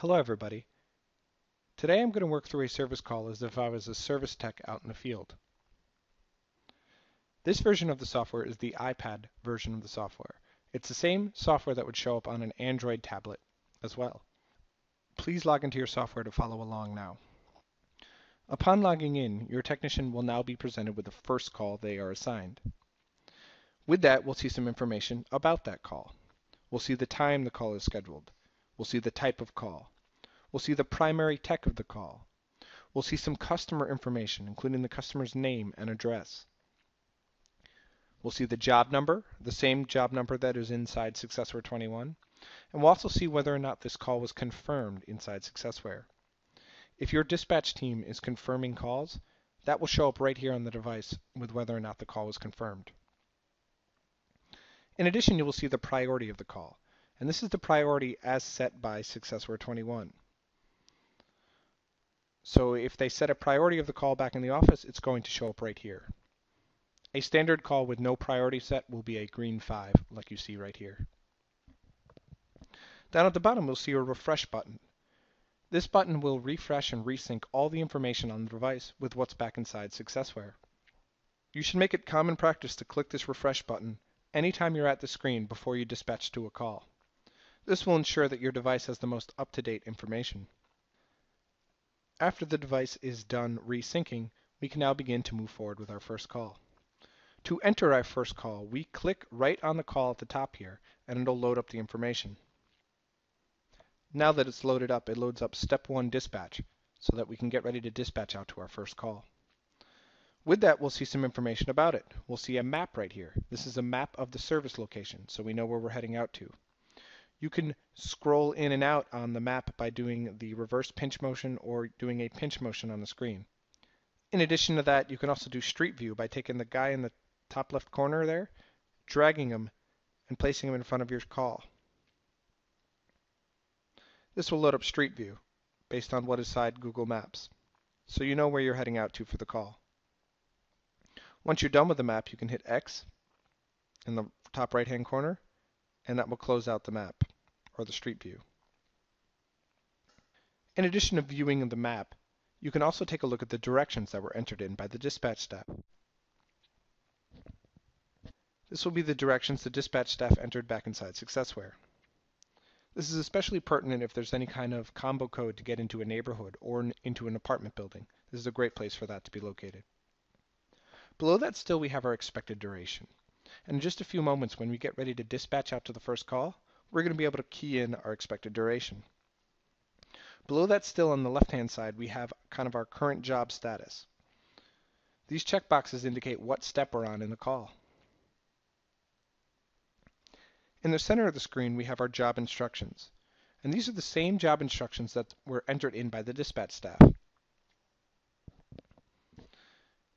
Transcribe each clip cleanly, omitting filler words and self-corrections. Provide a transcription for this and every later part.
Hello everybody. Today I'm going to work through a service call as if I was a service tech out in the field. This version of the software is the iPad version of the software. It's the same software that would show up on an Android tablet as well. Please log into your software to follow along now. Upon logging in, your technician will now be presented with the first call they are assigned. With that, we'll see some information about that call. We'll see the time the call is scheduled. We'll see the type of call. We'll see the primary tech of the call. We'll see some customer information, including the customer's name and address. We'll see the job number, the same job number that is inside SWRe21, and we'll also see whether or not this call was confirmed inside SuccessWare. If your dispatch team is confirming calls, that will show up right here on the device with whether or not the call was confirmed. In addition, you will see the priority of the call, and this is the priority as set by SuccessWare21. So if they set a priority of the call back in the office, it's going to show up right here. A standard call with no priority set will be a green 5, like you see right here. Down at the bottom, we'll see a refresh button. This button will refresh and resync all the information on the device with what's back inside SuccessWare. You should make it common practice to click this refresh button anytime you're at the screen before you dispatch to a call. This will ensure that your device has the most up-to-date information. After the device is done resyncing, we can now begin to move forward with our first call. To enter our first call, we click right on the call at the top here, and it'll load up the information. Now that it's loaded up, it loads up Step 1 Dispatch, so that we can get ready to dispatch out to our first call. With that, we'll see some information about it. We'll see a map right here. This is a map of the service location, so we know where we're heading out to. You can scroll in and out on the map by doing the reverse pinch motion or doing a pinch motion on the screen. In addition to that, you can also do Street View by taking the guy in the top left corner there, dragging him, and placing him in front of your call. This will load up Street View based on what is inside Google Maps, so you know where you're heading out to for the call. Once you're done with the map, you can hit X in the top right-hand corner, and that will close out the map, or the Street View. In addition to viewing the map, you can also take a look at the directions that were entered in by the dispatch staff. This will be the directions the dispatch staff entered back inside SuccessWare. This is especially pertinent if there's any kind of combo code to get into a neighborhood or into an apartment building. This is a great place for that to be located. Below that still we have our expected duration. And in just a few moments when we get ready to dispatch out to the first call, we're going to be able to key in our expected duration. Below that still on the left-hand side we have kind of our current job status. These checkboxes indicate what step we're on in the call. In the center of the screen, we have our job instructions, and these are the same job instructions that were entered in by the dispatch staff.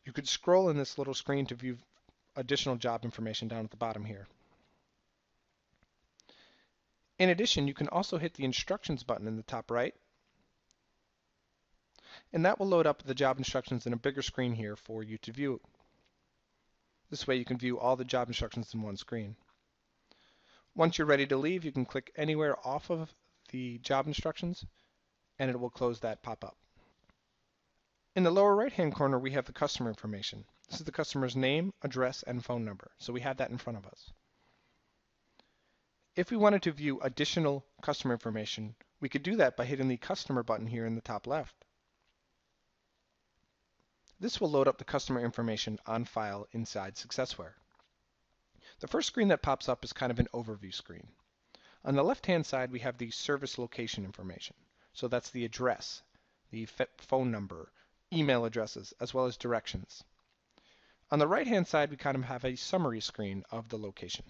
You could scroll in this little screen to view additional job information down at the bottom here. In addition, you can also hit the instructions button in the top right, and that will load up the job instructions in a bigger screen here for you to view. This way you can view all the job instructions in one screen. Once you're ready to leave, you can click anywhere off of the job instructions and it will close that pop-up. In the lower right-hand corner, we have the customer information. This is the customer's name, address, and phone number, so we have that in front of us. If we wanted to view additional customer information, we could do that by hitting the customer button here in the top left. This will load up the customer information on file inside SuccessWare. The first screen that pops up is kind of an overview screen. On the left-hand side, we have the service location information. So that's the address, the phone number, email addresses, as well as directions. On the right-hand side, we kind of have a summary screen of the location.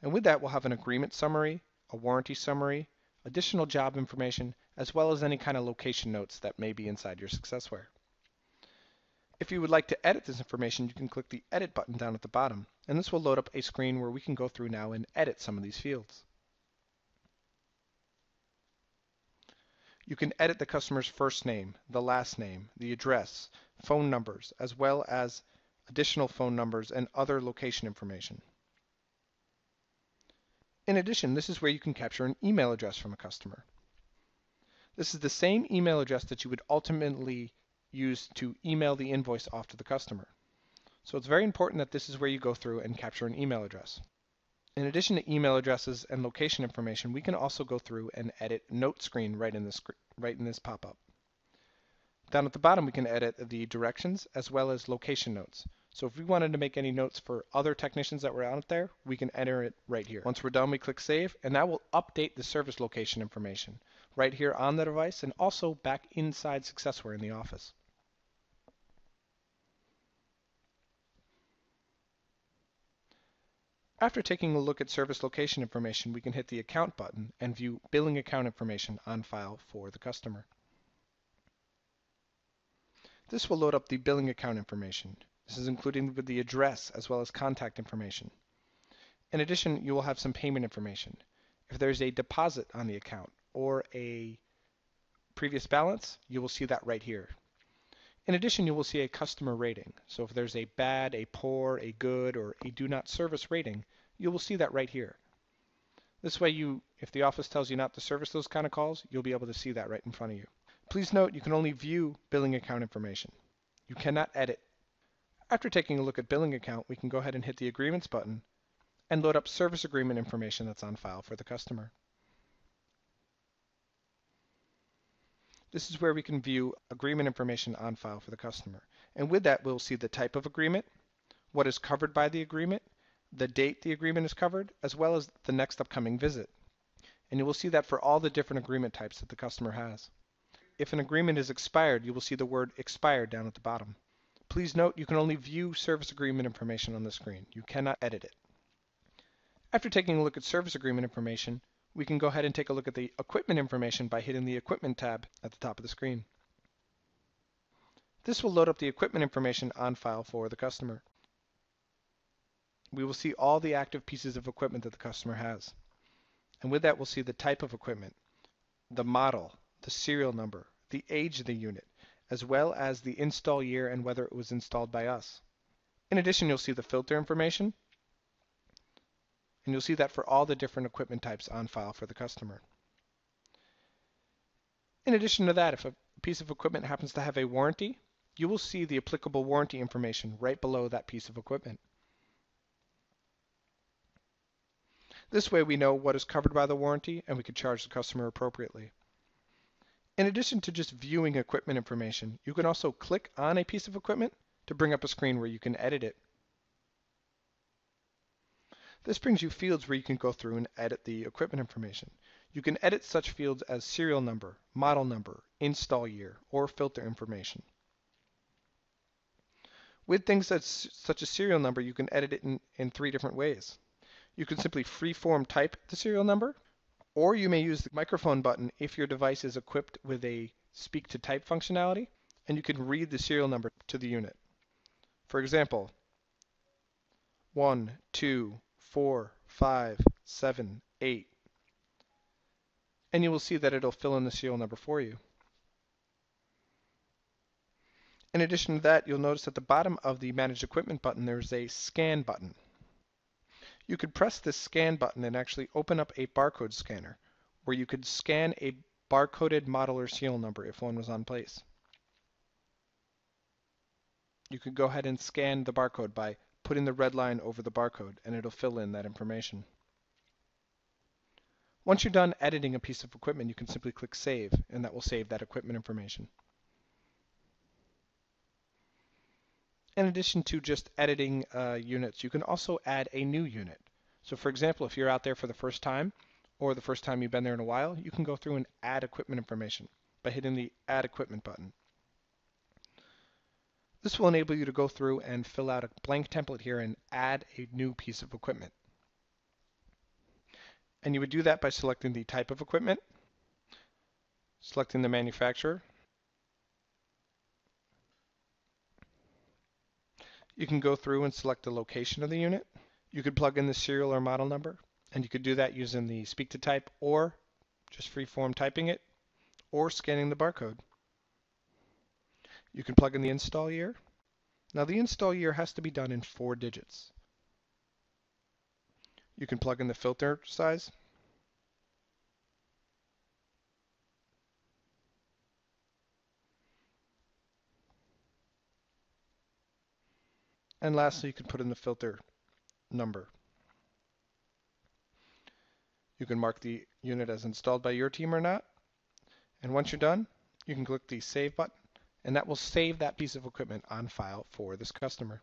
And with that, we'll have an agreement summary, a warranty summary, additional job information, as well as any kind of location notes that may be inside your SuccessWare. If you would like to edit this information, you can click the Edit button down at the bottom, and this will load up a screen where we can go through now and edit some of these fields. You can edit the customer's first name, the last name, the address, phone numbers, as well as additional phone numbers and other location information. In addition, this is where you can capture an email address from a customer. This is the same email address that you would ultimately use to email the invoice off to the customer. So it's very important that this is where you go through and capture an email address. In addition to email addresses and location information, we can also go through and edit note screen right in this pop-up. Down at the bottom, we can edit the directions as well as location notes. So if we wanted to make any notes for other technicians that were out there, we can enter it right here. Once we're done, we click Save, and that will update the service location information right here on the device and also back inside SWRe in the office. After taking a look at service location information, we can hit the Account button and view billing account information on file for the customer. This will load up the billing account information. This is including with the address as well as contact information. In addition, you will have some payment information. If there's a deposit on the account or a previous balance, you will see that right here. In addition, you will see a customer rating. So if there's a bad, a poor, a good, or a do not service rating, you will see that right here. This way, if the office tells you not to service those kind of calls, you'll be able to see that right in front of you. Please note you can only view billing account information. You cannot edit. After taking a look at billing account, we can go ahead and hit the Agreements button and load up service agreement information that's on file for the customer. This is where we can view agreement information on file for the customer. And with that, we'll see the type of agreement, what is covered by the agreement, the date the agreement is covered, as well as the next upcoming visit. And you will see that for all the different agreement types that the customer has. If an agreement is expired, you will see the word expired down at the bottom. Please note you can only view service agreement information on the screen. You cannot edit it. After taking a look at service agreement information, we can go ahead and take a look at the equipment information by hitting the Equipment tab at the top of the screen. This will load up the equipment information on file for the customer. We will see all the active pieces of equipment that the customer has. And with that, we'll see the type of equipment, the model, the serial number, the age of the unit, as well as the install year and whether it was installed by us. In addition, you'll see the filter information, and you'll see that for all the different equipment types on file for the customer. In addition to that, if a piece of equipment happens to have a warranty, you will see the applicable warranty information right below that piece of equipment. This way we know what is covered by the warranty and we can charge the customer appropriately. In addition to just viewing equipment information, you can also click on a piece of equipment to bring up a screen where you can edit it. This brings you fields where you can go through and edit the equipment information. You can edit such fields as serial number, model number, install year, or filter information. With things such as serial number, you can edit it in 3 different ways. You can simply freeform type the serial number, or you may use the microphone button if your device is equipped with a speak to type functionality, and you can read the serial number to the unit. For example, 1, 2, 4, 5, 7, 8. And you will see that it'll fill in the serial number for you. In addition to that, you'll notice at the bottom of the Manage Equipment button, there's a Scan button. You could press this Scan button and actually open up a barcode scanner where you could scan a barcoded model or serial number if one was on place. You could go ahead and scan the barcode by putting the red line over the barcode and it'll fill in that information. Once you're done editing a piece of equipment, you can simply click Save and that will save that equipment information. In addition to just editing units, you can also add a new unit. So for example, if you're out there for the first time, or the first time you've been there in a while, you can go through and add equipment information by hitting the Add Equipment button. This will enable you to go through and fill out a blank template here and add a new piece of equipment. And you would do that by selecting the type of equipment, selecting the manufacturer. You can go through and select the location of the unit. You could plug in the serial or model number, and you could do that using the speak to type or just freeform typing it or scanning the barcode. You can plug in the install year. Now the install year has to be done in 4 digits. You can plug in the filter size. And lastly, you can put in the filter number. You can mark the unit as installed by your team or not. And once you're done, you can click the Save button, and that will save that piece of equipment on file for this customer.